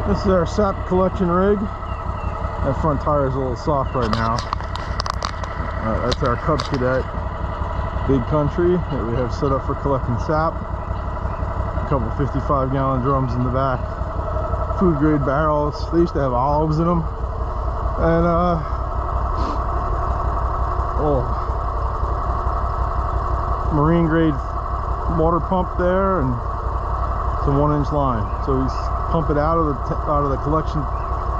This is our sap collection rig. That front tire is a little soft right now. That's our Cub Cadet big country that we have set up for collecting sap. A couple 55-gallon drums in the back. Food grade barrels. They used to have olives in them. And marine grade water pump there, and some 1-inch line. So we pump it out of the collection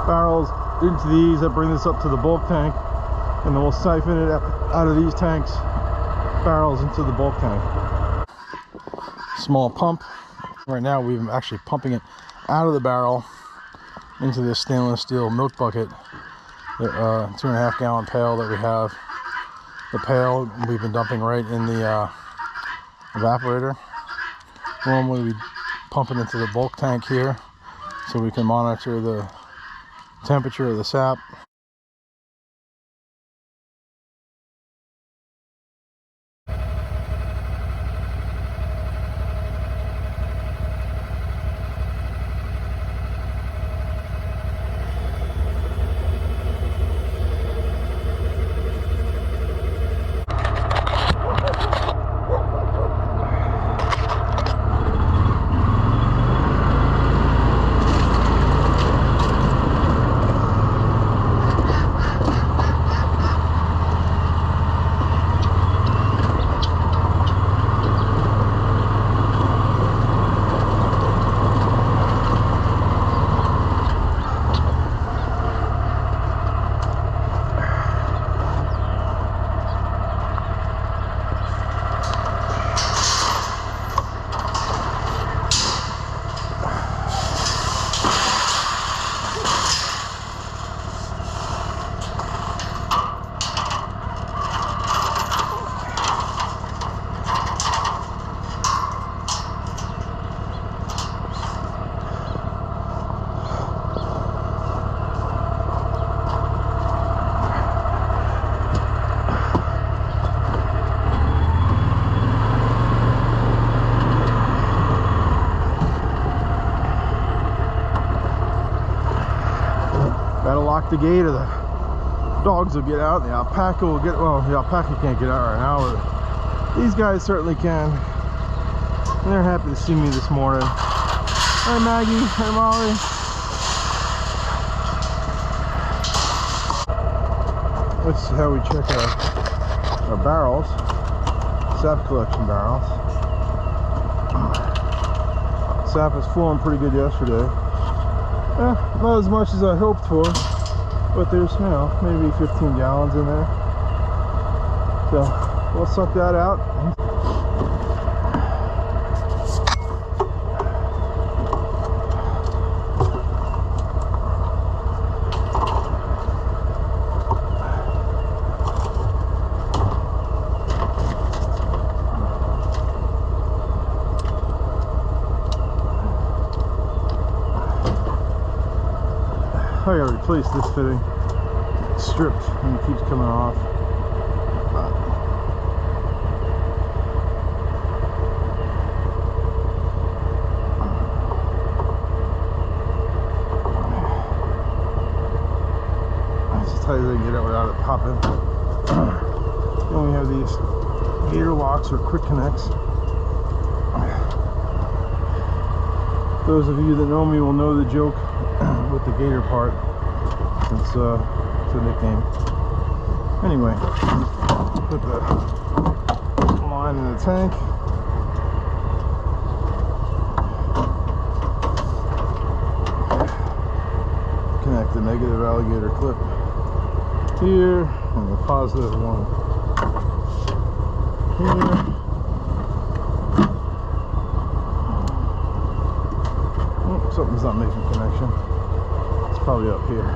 barrels into these that bring this up to the bulk tank, and then we'll siphon it out of these tanks barrels into the bulk tank. Small pump. Right now we're actually pumping it out of the barrel into this stainless steel milk bucket, the 2.5 gallon pail that we have. The pail we've been dumping right in the evaporator. Normally we pump it into the bulk tank here so we can monitor the temperature of the sap. Gotta lock the gate or the dogs will get out, and the alpaca will get, well, the alpaca can't get out right now, but these guys certainly can. And they're happy to see me this morning. Hi Maggie, hi Molly. Let's see how we check our barrels, sap collection barrels. Sap was flowing pretty good yesterday. Not as much as I hoped for, but there's, you know, maybe 15 gallons in there. So we'll suck that out. I gotta replace this fitting. It's stripped and it keeps coming off. That's as tight as I can get it without it popping. Then we have these gator locks or quick connects. Those of you that know me will know the joke with the gator part. It's a nickname. Anyway, put the line in the tank. Connect the negative alligator clip here and the positive one here. Oh, something's not making connection. It's probably up here.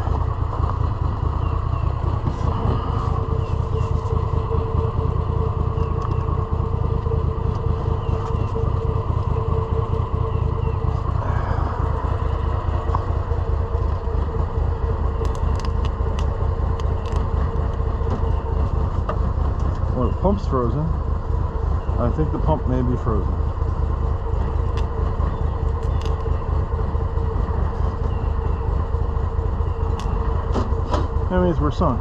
Well, the pump's frozen. I think the pump may be frozen. That means we're sunk.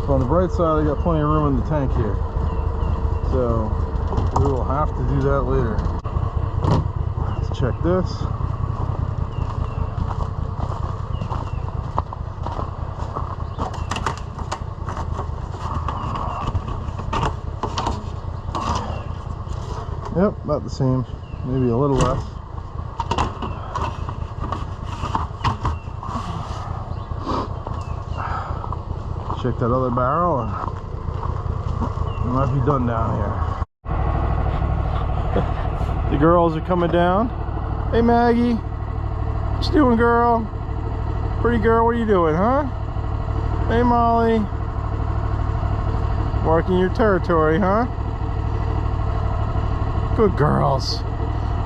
So on the bright side, I got plenty of room in the tank here. So we will have to do that later. Let's check this. Yep, about the same, maybe a little less. Check that other barrel, and we might be done down here. The girls are coming down. Hey Maggie, what you doing, girl? Pretty girl, what are you doing, huh? Hey Molly, marking your territory, huh? Good girls.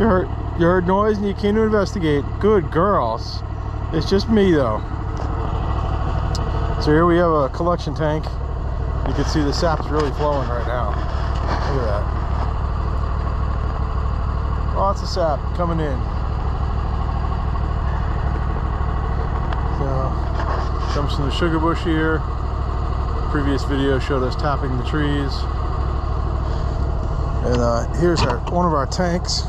You heard noise and you came to investigate. Good girls. It's just me though. So here we have a collection tank. You can see the sap's really flowing right now. Look at that. Lots of sap coming in. So comes from the sugar bush here. Previous video showed us tapping the trees. And here's one of our tanks.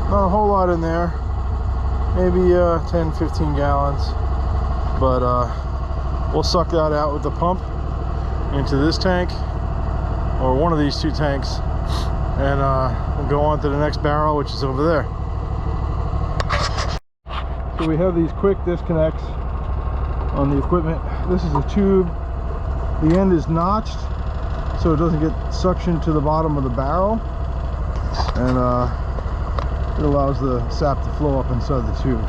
Not a whole lot in there, maybe 10-15 gallons, but we'll suck that out with the pump into this tank, or one of these two tanks, and we'll go on to the next barrel, which is over there. So we have these quick disconnects on the equipment. This is a tube. The end is notched so it doesn't get suction to the bottom of the barrel, and it allows the sap to flow up inside the tube.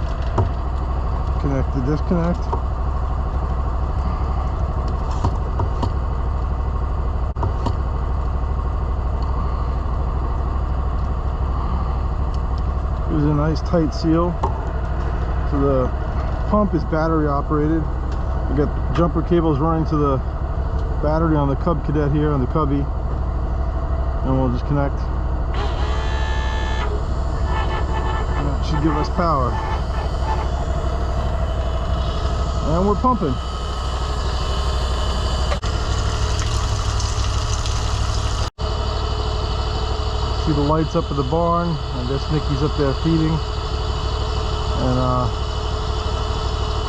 Connect the disconnect. There's a nice tight seal. So the pump is battery operated. We got jumper cables running to the battery on the Cub Cadet here, on the Cubby, and we'll just connect. And that should give us power. And we're pumping. See the lights up at the barn. I guess Nikki's up there feeding. And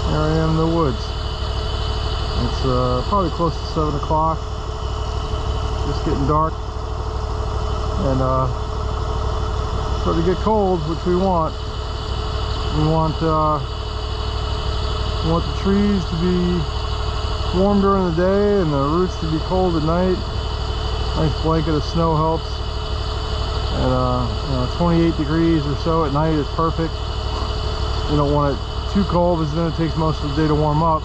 here I am in the woods. It's probably close to 7 o'clock. Just getting dark. And starting to get cold, which we want. We want the trees to be warm during the day and the roots to be cold at night. Nice blanket of snow helps. And you know, 28 degrees or so at night is perfect. You don't want it too cold because then it takes most of the day to warm up.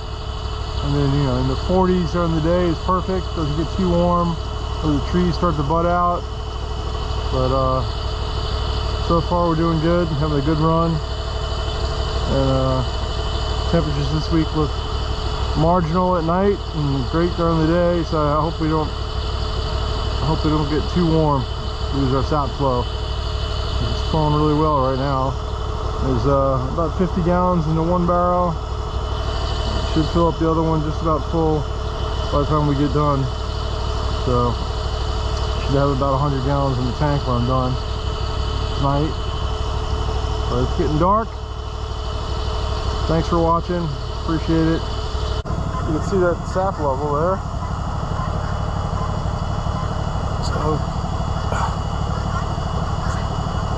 And then, you know, in the 40s during the day is perfect. Doesn't get too warm or the trees start to bud out. But so far we're doing good, having a good run. And temperatures this week look marginal at night and great during the day. So I hope we don't get too warm, lose our sap flow. It's flowing really well right now. There's about 50 gallons in the one barrel. Should fill up the other one just about full by the time we get done. So should have about 100 gallons in the tank when I'm done tonight. But it's getting dark. Thanks for watching. Appreciate it. You can see that sap level there. So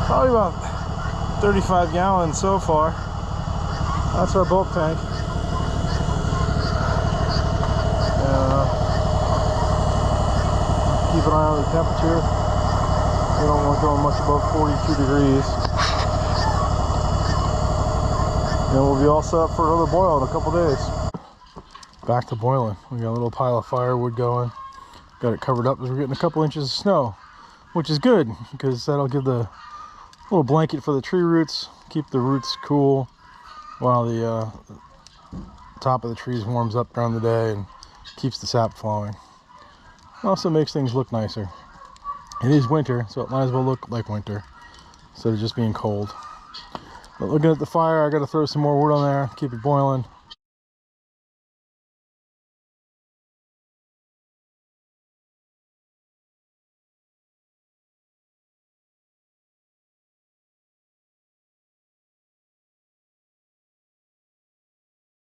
probably about 35 gallons so far. That's our bulk tank. Keep an eye on the temperature. We don't want going much above 42 degrees. And we'll be all set up for another boil in a couple days. Back to boiling. We got a little pile of firewood going. Got it covered up as we're getting a couple inches of snow, which is good because that'll give the little blanket for the tree roots, keep the roots cool while the top of the trees warms up during the day and keeps the sap flowing. Also makes things look nicer. It is winter, so it might as well look like winter instead of just being cold. But looking at the fire, I got to throw some more wood on there, keep it boiling.